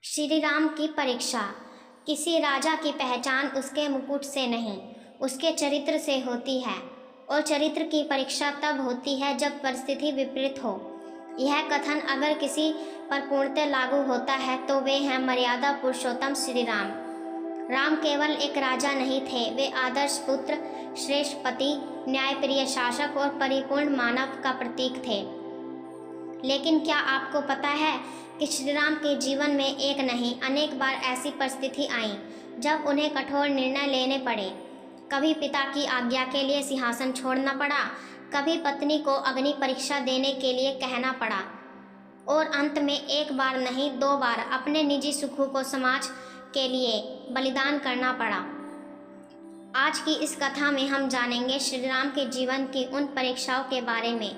श्री राम की परीक्षा। किसी राजा की पहचान उसके मुकुट से नहीं, उसके चरित्र से होती है, और चरित्र की परीक्षा तब होती है जब परिस्थिति विपरीत हो। यह कथन अगर किसी पर पूर्णतः लागू होता है तो वे हैं मर्यादा पुरुषोत्तम श्री राम। राम केवल एक राजा नहीं थे, वे आदर्श पुत्र, श्रेष्ठ पति, न्यायप्रिय शासक और परिपूर्ण मानव का प्रतीक थे। लेकिन क्या आपको पता है कि श्री राम के जीवन में एक नहीं अनेक बार ऐसी परिस्थिति आई जब उन्हें कठोर निर्णय लेने पड़े। कभी पिता की आज्ञा के लिए सिंहासन छोड़ना पड़ा, कभी पत्नी को अग्नि परीक्षा देने के लिए कहना पड़ा, और अंत में एक बार नहीं 2 बार अपने निजी सुखों को समाज के लिए बलिदान करना पड़ा। आज की इस कथा में हम जानेंगे श्री राम के जीवन की उन परीक्षाओं के बारे में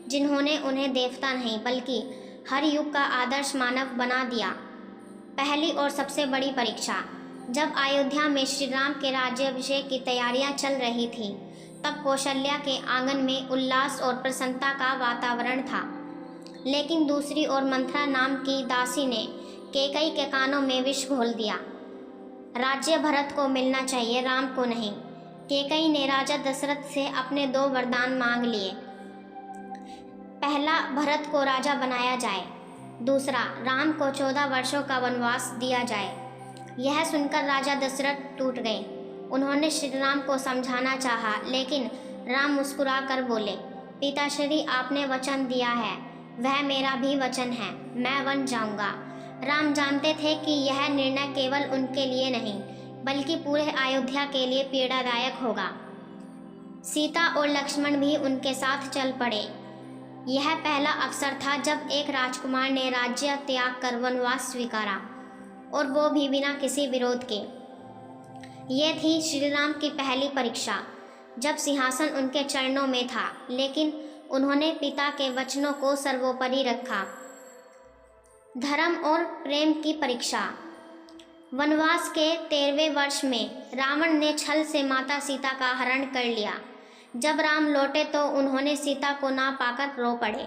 जिन्होंने उन्हें देवता नहीं बल्कि हर युग का आदर्श मानव बना दिया। पहली और सबसे बड़ी परीक्षा। जब अयोध्या में श्री राम के राज्याभिषेक की तैयारियां चल रही थीं, तब कौशल्या के आंगन में उल्लास और प्रसन्नता का वातावरण था। लेकिन दूसरी ओर मंथरा नाम की दासी ने कैकेयी के कानों में विष घोल दिया। राज्य भरत को मिलना चाहिए, राम को नहीं। कैकेयी ने राजा दशरथ से अपने 2 वरदान मांग लिए। पहला, भरत को राजा बनाया जाए, दूसरा, राम को 14 वर्षों का वनवास दिया जाए। यह सुनकर राजा दशरथ टूट गए। उन्होंने श्री राम को समझाना चाहा, लेकिन राम मुस्कुरा कर बोले, पिताश्री, आपने वचन दिया है, वह मेरा भी वचन है, मैं वन जाऊंगा। राम जानते थे कि यह निर्णय केवल उनके लिए नहीं बल्कि पूरे अयोध्या के लिए पीड़ादायक होगा। सीता और लक्ष्मण भी उनके साथ चल पड़े। यह पहला अवसर था जब एक राजकुमार ने राज्य त्याग कर वनवास स्वीकारा, और वो भी बिना किसी विरोध के। ये थी श्री राम की पहली परीक्षा, जब सिंहासन उनके चरणों में था, लेकिन उन्होंने पिता के वचनों को सर्वोपरि रखा। धर्म और प्रेम की परीक्षा। वनवास के 13वें वर्ष में रावण ने छल से माता सीता का हरण कर लिया। जब राम लौटे तो उन्होंने सीता को ना पाकर रो पड़े।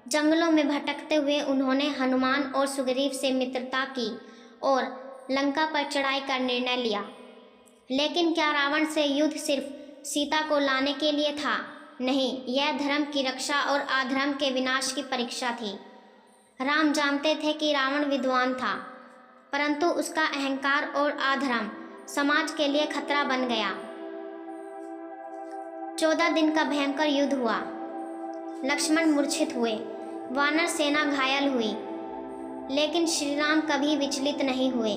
जंगलों में भटकते हुए उन्होंने हनुमान और सुग्रीव से मित्रता की और लंका पर चढ़ाई का निर्णय लिया। लेकिन क्या रावण से युद्ध सिर्फ सीता को लाने के लिए था? नहीं, यह धर्म की रक्षा और अधर्म के विनाश की परीक्षा थी। राम जानते थे कि रावण विद्वान था, परंतु उसका अहंकार और अधर्म समाज के लिए खतरा बन गया। 14 दिन का भयंकर युद्ध हुआ। लक्ष्मण मूर्छित हुए, वानर सेना घायल हुई, लेकिन श्री राम कभी विचलित नहीं हुए।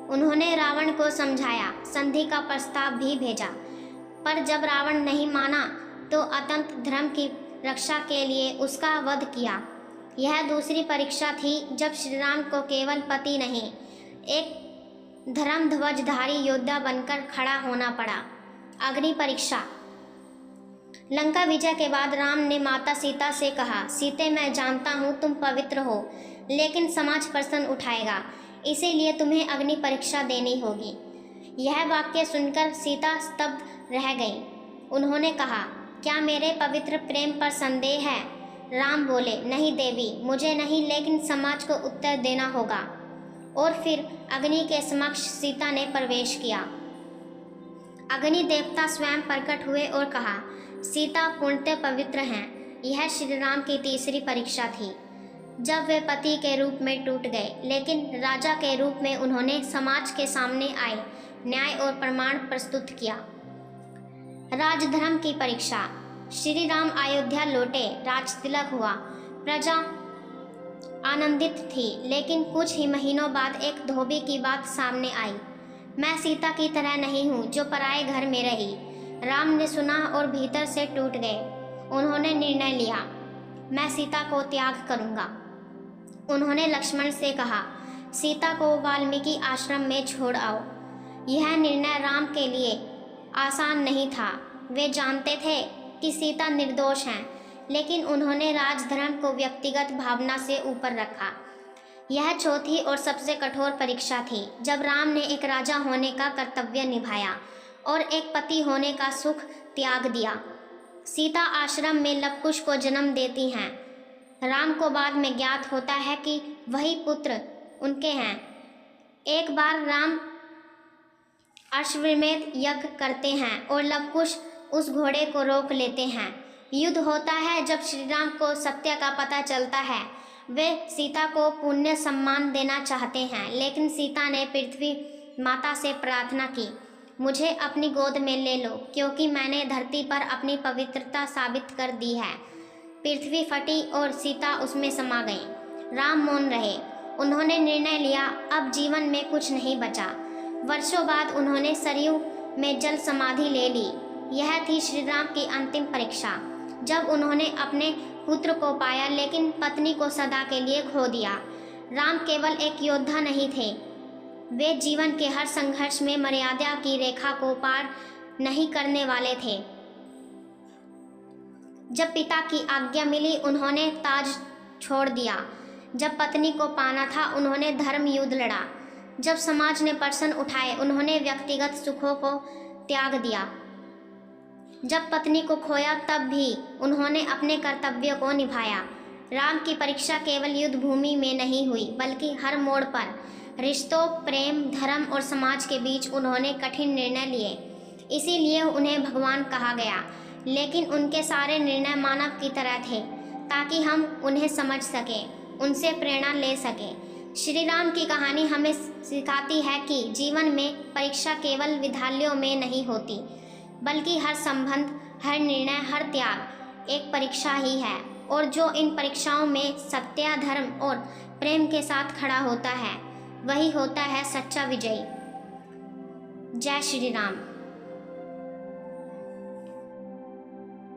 उन्होंने रावण को समझाया, संधि का प्रस्ताव भी भेजा, पर जब रावण नहीं माना तो अत्यंत धर्म की रक्षा के लिए उसका वध किया। यह दूसरी परीक्षा थी जब श्री राम को केवल पति नहीं, एक धर्म ध्वजधारी योद्धा बनकर खड़ा होना पड़ा। अग्नि परीक्षा। लंका विजय के बाद राम ने माता सीता से कहा, सीते, मैं जानता हूँ तुम पवित्र हो, लेकिन समाज प्रश्न उठाएगा, इसीलिए तुम्हें अग्नि परीक्षा देनी होगी। यह वाक्य सुनकर सीता स्तब्ध रह गई। उन्होंने कहा, क्या मेरे पवित्र प्रेम पर संदेह है? राम बोले, नहीं देवी, मुझे नहीं, लेकिन समाज को उत्तर देना होगा। और फिर अग्नि के समक्ष सीता ने प्रवेश किया। अग्नि देवता स्वयं प्रकट हुए और कहा, सीता पूर्णतः पवित्र हैं। यह श्री राम की तीसरी परीक्षा थी, जब वे पति के रूप में टूट गए, लेकिन राजा के रूप में उन्होंने समाज के सामने आए न्याय और प्रमाण प्रस्तुत किया। राजधर्म की परीक्षा। श्री राम अयोध्या लौटे, राज तिलक हुआ, प्रजा आनंदित थी, लेकिन कुछ ही महीनों बाद एक धोबी की बात सामने आई। मैं सीता की तरह नहीं हूँ जो पराये घर में रही। राम ने सुना और भीतर से टूट गए। उन्होंने निर्णय लिया, मैं सीता को त्याग करूँगा। उन्होंने लक्ष्मण से कहा, सीता को वाल्मीकि आश्रम में छोड़ आओ। यह निर्णय राम के लिए आसान नहीं था। वे जानते थे कि सीता निर्दोष हैं, लेकिन उन्होंने राजधर्म को व्यक्तिगत भावना से ऊपर रखा। यह चौथी और सबसे कठोर परीक्षा थी, जब राम ने एक राजा होने का कर्तव्य निभाया और एक पति होने का सुख त्याग दिया। सीता आश्रम में लवकुश को जन्म देती हैं। राम को बाद में ज्ञात होता है कि वही पुत्र उनके हैं। एक बार राम अश्वमेध यज्ञ करते हैं और लवकुश उस घोड़े को रोक लेते हैं। युद्ध होता है। जब श्री राम को सत्य का पता चलता है, वे सीता को पुण्य सम्मान देना चाहते हैं, लेकिन सीता ने पृथ्वी माता से प्रार्थना की, मुझे अपनी गोद में ले लो, क्योंकि मैंने धरती पर अपनी पवित्रता साबित कर दी है। पृथ्वी फटी और सीता उसमें समा गई। राम मौन रहे। उन्होंने निर्णय लिया, अब जीवन में कुछ नहीं बचा। वर्षों बाद उन्होंने सरयू में जल समाधि ले ली। यह थी श्री राम की अंतिम परीक्षा, जब उन्होंने अपने पुत्र को पाया लेकिन पत्नी को सदा के लिए खो दिया। राम केवल एक योद्धा नहीं थे, वे जीवन के हर संघर्ष में मर्यादा की रेखा को पार नहीं करने वाले थे। जब पिता की आज्ञा मिली, उन्होंने ताज छोड़ दिया। जब पत्नी को पाना था, उन्होंने धर्म युद्ध लड़ा। जब समाज ने प्रश्न उठाए, उन्होंने व्यक्तिगत सुखों को त्याग दिया। जब पत्नी को खोया, तब भी उन्होंने अपने कर्तव्यों को निभाया। राम की परीक्षा केवल युद्ध भूमि में नहीं हुई, बल्कि हर मोड़ पर रिश्तों, प्रेम, धर्म और समाज के बीच उन्होंने कठिन निर्णय लिए। इसीलिए उन्हें भगवान कहा गया। लेकिन उनके सारे निर्णय मानव की तरह थे, ताकि हम उन्हें समझ सकें, उनसे प्रेरणा ले सकें। श्री राम की कहानी हमें सिखाती है कि जीवन में परीक्षा केवल विद्यालयों में नहीं होती, बल्कि हर संबंध, हर निर्णय, हर त्याग एक परीक्षा ही है। और जो इन परीक्षाओं में सत्य, धर्म और प्रेम के साथ खड़ा होता है, वही होता है सच्चा विजयी। जय श्री राम।